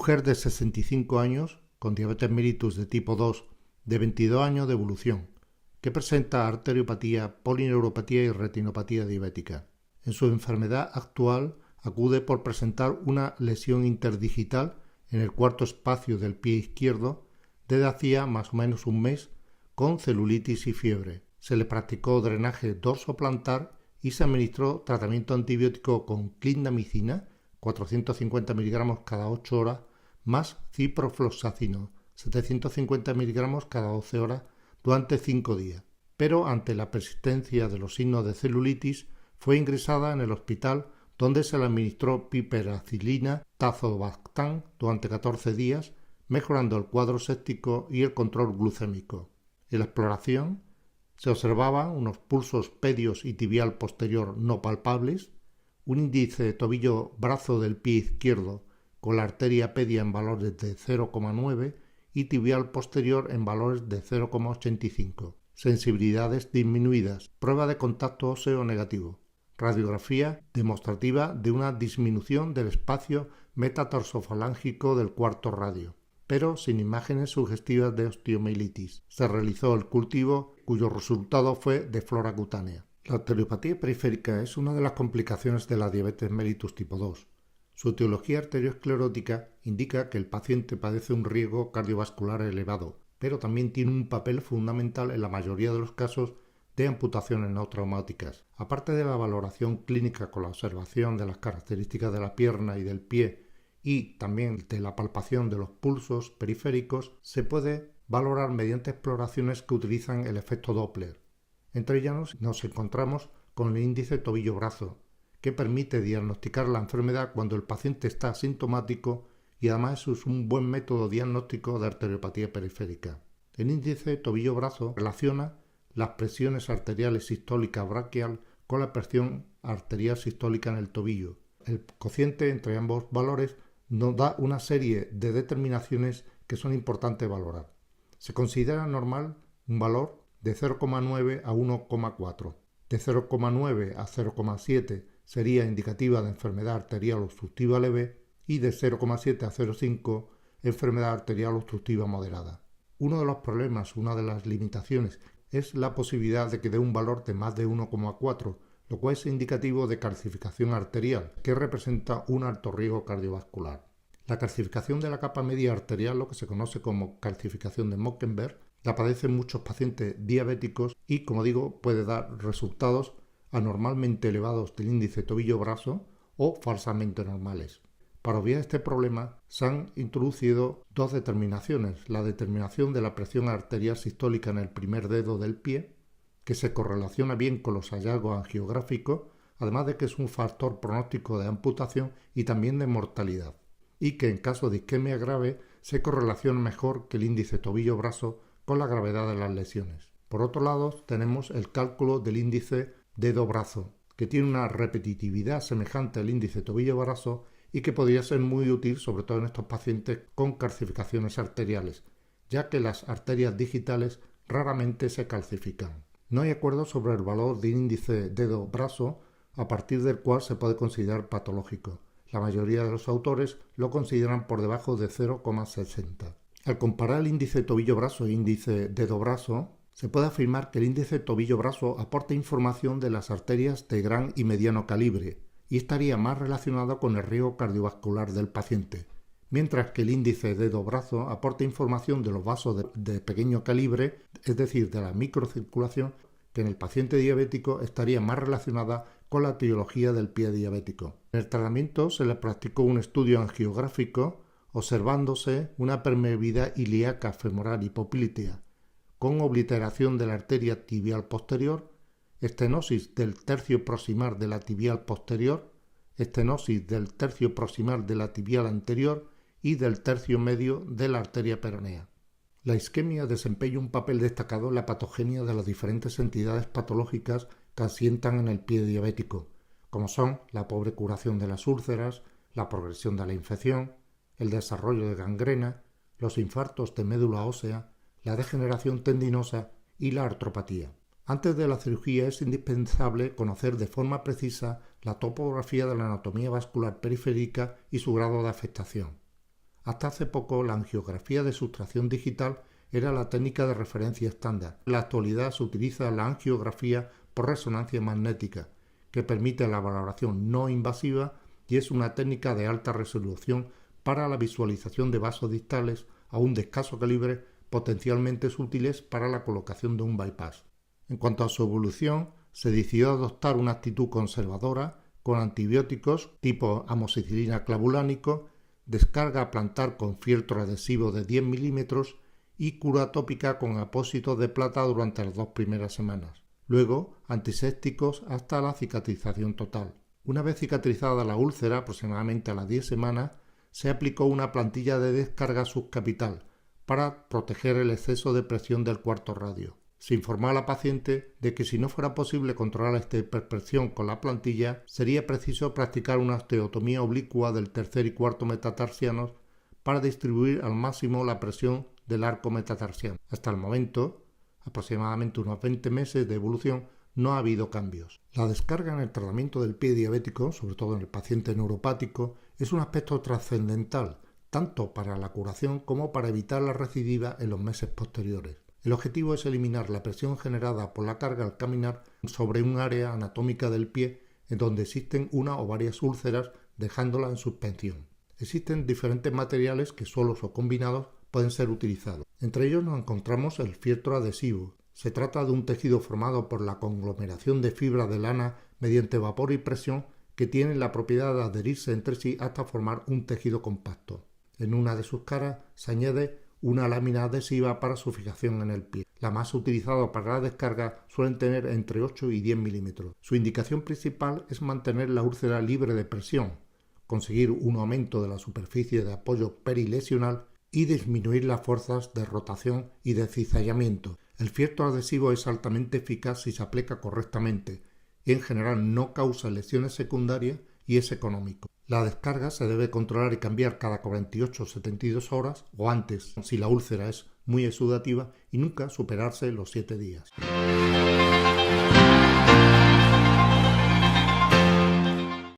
mujer de 65 años con diabetes mellitus de tipo 2 de 22 años de evolución, que presenta arteriopatía, polineuropatía y retinopatía diabética. En su enfermedad actual acude por presentar una lesión interdigital en el cuarto espacio del pie izquierdo desde hacía más o menos un mes con celulitis y fiebre. Se le practicó drenaje dorsoplantar y se administró tratamiento antibiótico con clindamicina, 450 mg cada 8 horas, más ciprofloxacino, 750 mg cada 12 horas durante 5 días. Pero ante la persistencia de los signos de celulitis, fue ingresada en el hospital donde se le administró piperacilina tazobactam durante 14 días, mejorando el cuadro séptico y el control glucémico. En la exploración se observaban unos pulsos pedios y tibial posterior no palpables, un índice de tobillo-brazo del pie izquierdo con la arteria pedia en valores de 0,9 y tibial posterior en valores de 0,85. Sensibilidades disminuidas, prueba de contacto óseo negativo, radiografía demostrativa de una disminución del espacio metatarsofalágico del cuarto radio, pero sin imágenes sugestivas de osteomielitis. Se realizó el cultivo cuyo resultado fue de flora cutánea. La arteriopatía periférica es una de las complicaciones de la diabetes mellitus tipo 2. Su etiología arteriosclerótica indica que el paciente padece un riesgo cardiovascular elevado, pero también tiene un papel fundamental en la mayoría de los casos de amputaciones no traumáticas. Aparte de la valoración clínica con la observación de las características de la pierna y del pie y también de la palpación de los pulsos periféricos, se puede valorar mediante exploraciones que utilizan el efecto Doppler. Entre ellas nos encontramos con el índice tobillo-brazo, que permite diagnosticar la enfermedad cuando el paciente está asintomático y además es un buen método diagnóstico de arteriopatía periférica. El índice tobillo-brazo relaciona las presiones arteriales sistólica braquial con la presión arterial sistólica en el tobillo. El cociente entre ambos valores nos da una serie de determinaciones que son importantes valorar. Se considera normal un valor de 0,9 a 1,4. De 0,9 a 0,7 sería indicativa de enfermedad arterial obstructiva leve y de 0,7 a 0,5 enfermedad arterial obstructiva moderada. Uno de los problemas, una de las limitaciones, es la posibilidad de que dé un valor de más de 1,4, lo cual es indicativo de calcificación arterial, que representa un alto riesgo cardiovascular. La calcificación de la capa media arterial, lo que se conoce como calcificación de Mockenberg, la padecen muchos pacientes diabéticos y, como digo, puede dar resultados anormalmente elevados del índice tobillo-brazo o falsamente normales. Para obviar este problema se han introducido dos determinaciones: la determinación de la presión arterial sistólica en el primer dedo del pie, que se correlaciona bien con los hallazgos angiográficos, además de que es un factor pronóstico de amputación y también de mortalidad, y que en caso de isquemia grave se correlaciona mejor que el índice tobillo-brazo con la gravedad de las lesiones. Por otro lado, tenemos el cálculo del índice dedo-brazo, que tiene una repetitividad semejante al índice tobillo-brazo y que podría ser muy útil sobre todo en estos pacientes con calcificaciones arteriales, ya que las arterias digitales raramente se calcifican. No hay acuerdo sobre el valor de índice dedo-brazo a partir del cual se puede considerar patológico. La mayoría de los autores lo consideran por debajo de 0,60. Al comparar el índice tobillo-brazo e índice dedo-brazo, se puede afirmar que el índice tobillo-brazo aporta información de las arterias de gran y mediano calibre y estaría más relacionado con el riesgo cardiovascular del paciente, mientras que el índice dedo-brazo aporta información de los vasos de pequeño calibre, es decir, de la microcirculación, que en el paciente diabético estaría más relacionada con la etiología del pie diabético. En el tratamiento se le practicó un estudio angiográfico observándose una permeabilidad ilíaca femoral hipoplítea con obliteración de la arteria tibial posterior, estenosis del tercio proximal de la tibial posterior, estenosis del tercio proximal de la tibial anterior y del tercio medio de la arteria peronea. La isquemia desempeña un papel destacado en la patogenia de las diferentes entidades patológicas que asientan en el pie diabético, como son la pobre curación de las úlceras, la progresión de la infección, el desarrollo de gangrena, los infartos de médula ósea, la degeneración tendinosa y la artropatía. Antes de la cirugía es indispensable conocer de forma precisa la topografía de la anatomía vascular periférica y su grado de afectación. Hasta hace poco la angiografía de sustracción digital era la técnica de referencia estándar. En la actualidad se utiliza la angiografía por resonancia magnética, que permite la valoración no invasiva y es una técnica de alta resolución para la visualización de vasos distales aún de escaso calibre potencialmente útiles para la colocación de un bypass. En cuanto a su evolución, se decidió adoptar una actitud conservadora con antibióticos tipo amoxicilina clavulánico, descarga plantar con fieltro adhesivo de 10 milímetros y cura tópica con apósitos de plata durante las 2 primeras semanas. Luego, antisépticos hasta la cicatrización total. Una vez cicatrizada la úlcera, aproximadamente a las 10 semanas, se aplicó una plantilla de descarga subcapital para proteger el exceso de presión del cuarto radio. Se informó a la paciente de que si no fuera posible controlar esta hiperpresión con la plantilla, sería preciso practicar una osteotomía oblicua del tercer y cuarto metatarsianos para distribuir al máximo la presión del arco metatarsiano. Hasta el momento, aproximadamente unos 20 meses de evolución, no ha habido cambios. La descarga en el tratamiento del pie diabético, sobre todo en el paciente neuropático, es un aspecto trascendental, tanto para la curación como para evitar la recidiva en los meses posteriores. El objetivo es eliminar la presión generada por la carga al caminar sobre un área anatómica del pie en donde existen una o varias úlceras, dejándola en suspensión. Existen diferentes materiales que solos o combinados pueden ser utilizados. Entre ellos nos encontramos el fieltro adhesivo. Se trata de un tejido formado por la conglomeración de fibras de lana mediante vapor y presión que tienen la propiedad de adherirse entre sí hasta formar un tejido compacto. En una de sus caras se añade una lámina adhesiva para su fijación en el pie. La más utilizada para la descarga suelen tener entre 8 y 10 milímetros. Su indicación principal es mantener la úlcera libre de presión, conseguir un aumento de la superficie de apoyo perilesional y disminuir las fuerzas de rotación y de cizallamiento. El fieltro adhesivo es altamente eficaz si se aplica correctamente y en general no causa lesiones secundarias y es económico. La descarga se debe controlar y cambiar cada 48 o 72 horas o antes si la úlcera es muy exudativa y nunca superarse los 7 días.